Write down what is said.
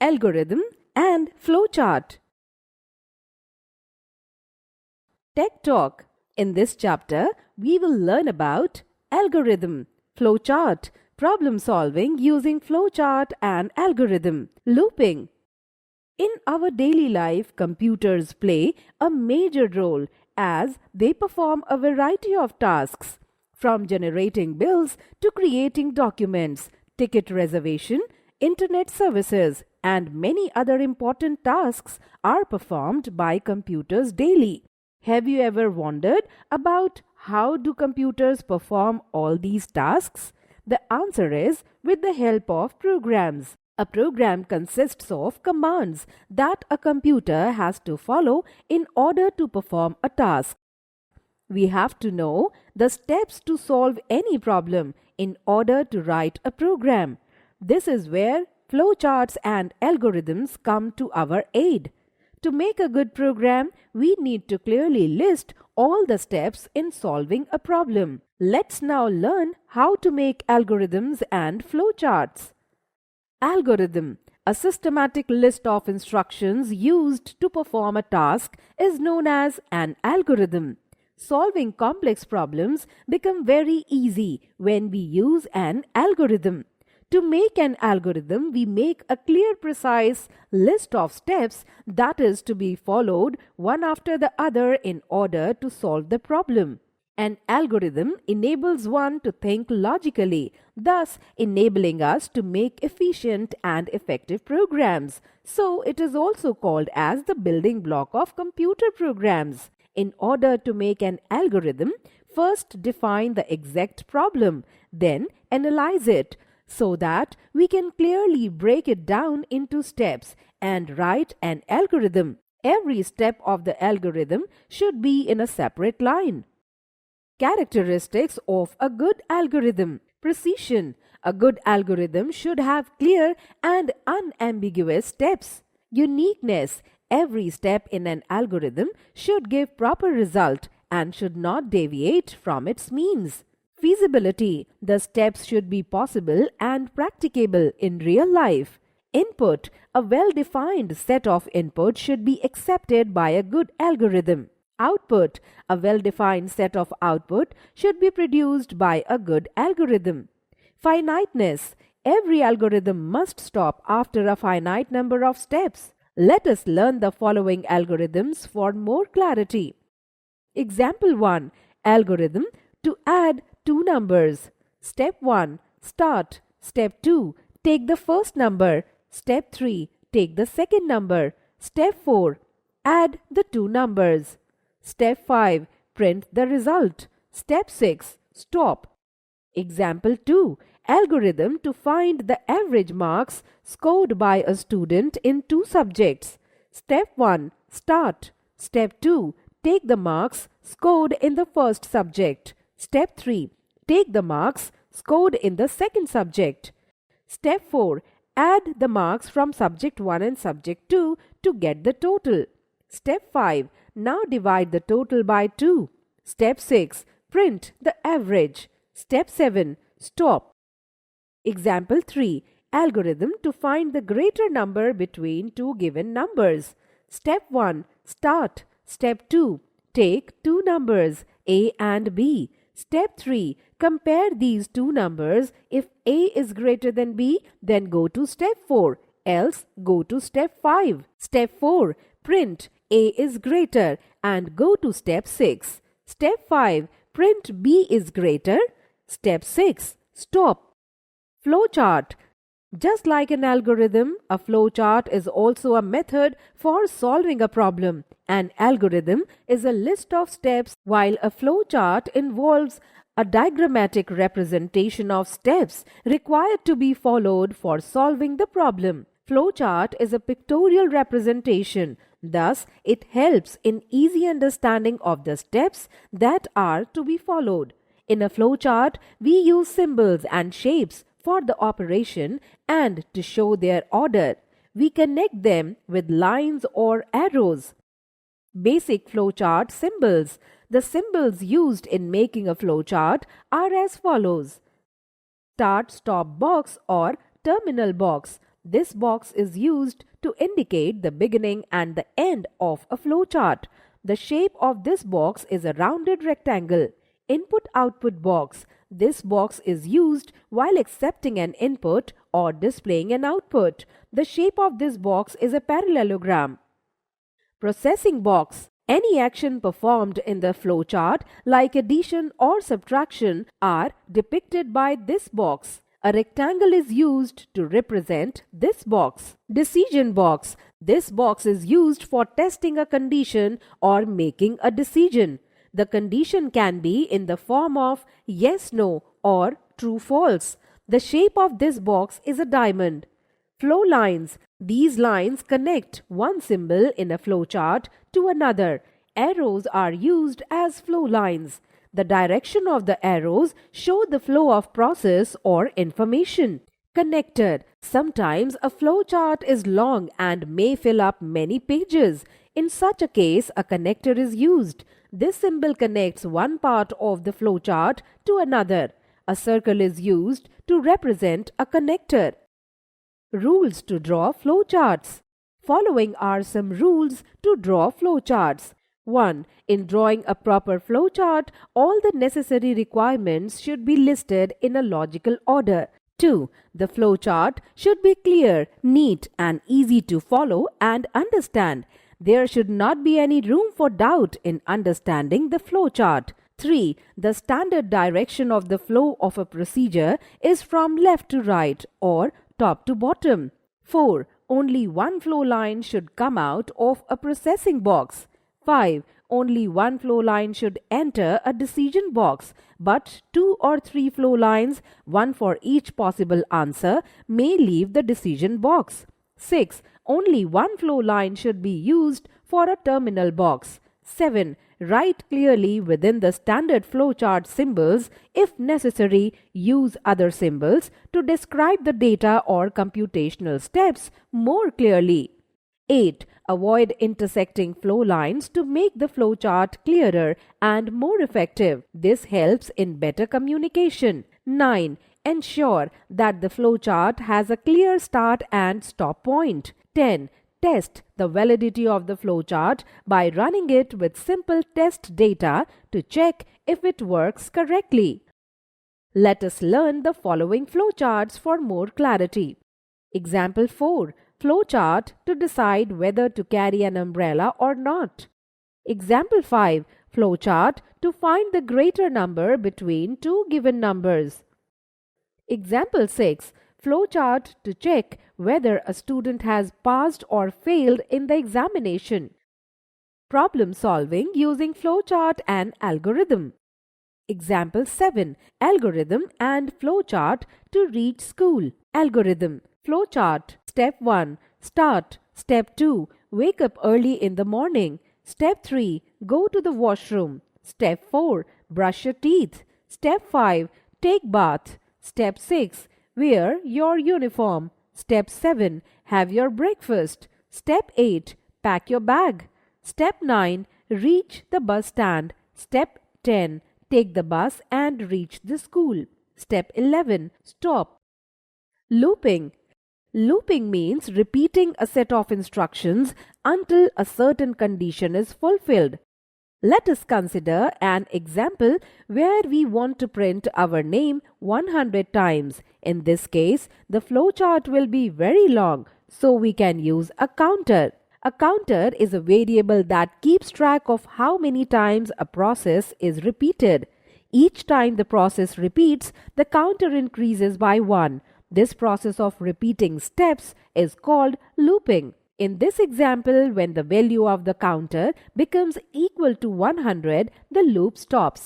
algorithm and flowchart. Tech Talk. In this chapter, we will learn about algorithm, flowchart, problem solving using flowchart and algorithm, looping. In our daily life, computers play a major role as they perform a variety of tasks, from generating bills to creating documents, ticket reservation, internet services, and many other important tasks are performed by computers daily. Have you ever wondered about how do computers perform all these tasks? The answer is with the help of programs. A program consists of commands that a computer has to follow in order to perform a task. We have to know the steps to solve any problem in order to write a program. This is where flowcharts and algorithms come to our aid. To make a good program, we need to clearly list all the steps in solving a problem. Let's now learn how to make algorithms and flowcharts. Algorithm, a systematic list of instructions used to perform a task, is known as an algorithm. Solving complex problems become very easy when we use an algorithm. To make an algorithm, we make a clear, precise list of steps that is to be followed one after the other in order to solve the problem. An algorithm enables one to think logically, thus enabling us to make efficient and effective programs. So, it is also called as the building block of computer programs. In order to make an algorithm, first define the exact problem, then analyze it, so that we can clearly break it down into steps and write an algorithm. Every step of the algorithm should be in a separate line. Characteristics of a good algorithm. Precision. A good algorithm should have clear and unambiguous steps. Uniqueness. Every step in an algorithm should give proper result and should not deviate from its means. Feasibility. The steps should be possible and practicable in real life. Input. A well-defined set of inputs should be accepted by a good algorithm. Output. A well-defined set of output should be produced by a good algorithm. Finiteness. Every algorithm must stop after a finite number of steps. Let us learn the following algorithms for more clarity. Example 1. Algorithm to add two numbers. Step 1. Start. Step 2. Take the first number. Step 3. Take the second number. Step 4. Add the two numbers. Step 5. Print the result. Step 6. Stop. Example 2. Algorithm to find the average marks scored by a student in two subjects. Step 1. Start. Step 2. Take the marks scored in the first subject. Step 3. Take the marks scored in the second subject. Step 4. Add the marks from subject 1 and subject 2 to get the total. Step 5. Now divide the total by 2. Step 6. Print the average. Step 7. Stop. Example 3. Algorithm to find the greater number between two given numbers. Step 1. Start. Step 2. Take two numbers, A and B. Step 3. Compare these two numbers. If A is greater than B, then go to step 4. Else, go to step 5. Step 4. Print A is greater and go to step 6. Step 5. Print B is greater. Step 6. Stop. Flowchart. Just like an algorithm, a flowchart is also a method for solving a problem. An algorithm is a list of steps, while a flowchart involves a diagrammatic representation of steps required to be followed for solving the problem. Flowchart is a pictorial representation. Thus, it helps in easy understanding of the steps that are to be followed. In a flowchart, we use symbols and shapes for the operation and to show their order. We connect them with lines or arrows. Basic flowchart symbols. The symbols used in making a flowchart are as follows. Start-stop box or terminal box. This box is used to indicate the beginning and the end of a flowchart. The shape of this box is a rounded rectangle. Input-output box. This box is used while accepting an input or displaying an output. The shape of this box is a parallelogram. Processing box. Any action performed in the flowchart, like addition or subtraction, are depicted by this box. A rectangle is used to represent this box. Decision box. This box is used for testing a condition or making a decision. The condition can be in the form of yes, no or true, false. The shape of this box is a diamond. Flow lines. These lines connect one symbol in a flowchart to another. Arrows are used as flow lines. The direction of the arrows show the flow of process or information. Connector. Sometimes a flowchart is long and may fill up many pages. In such a case, a connector is used. This symbol connects one part of the flowchart to another. A circle is used to represent a connector. Rules to draw flowcharts. Following are some rules to draw flowcharts. 1. In drawing a proper flowchart, all the necessary requirements should be listed in a logical order. 2. The flowchart should be clear, neat, and easy to follow and understand. There should not be any room for doubt in understanding the flowchart. 3. The standard direction of the flow of a procedure is from left to right or top to bottom. 4. Only one flow line should come out of a processing box. 5. Only one flow line should enter a decision box, but 2 or 3 flow lines, one for each possible answer, may leave the decision box. 6. Only one flow line should be used for a terminal box. 7. Write clearly within the standard flowchart symbols. If necessary, use other symbols to describe the data or computational steps more clearly. 8. Avoid intersecting flow lines to make the flowchart clearer and more effective. This helps in better communication. 9. Ensure that the flowchart has a clear start and stop point. 10. Test the validity of the flowchart by running it with simple test data to check if it works correctly. Let us learn the following flowcharts for more clarity. Example 4. Flowchart to decide whether to carry an umbrella or not. Example 5. Flowchart to find the greater number between two given numbers. Example 6. Flowchart to check whether a student has passed or failed in the examination. Problem solving using flowchart and algorithm. Example 7. Algorithm and flowchart to reach school. Algorithm. Flowchart. Step 1. Start. Step 2. Wake up early in the morning. Step 3. Go to the washroom. Step 4. Brush your teeth. Step 5. Take bath. Step 6. Wear your uniform. Step 7. Have your breakfast. Step 8. Pack your bag. Step 9. Reach the bus stand. Step 10. Take the bus and reach the school. Step 11. Stop. Looping. Looping means repeating a set of instructions until a certain condition is fulfilled. Let us consider an example where we want to print our name 100 times. In this case, the flowchart will be very long, so we can use a counter. A counter is a variable that keeps track of how many times a process is repeated. Each time the process repeats, the counter increases by 1. This process of repeating steps is called looping. In this example, when the value of the counter becomes equal to 100, the loop stops.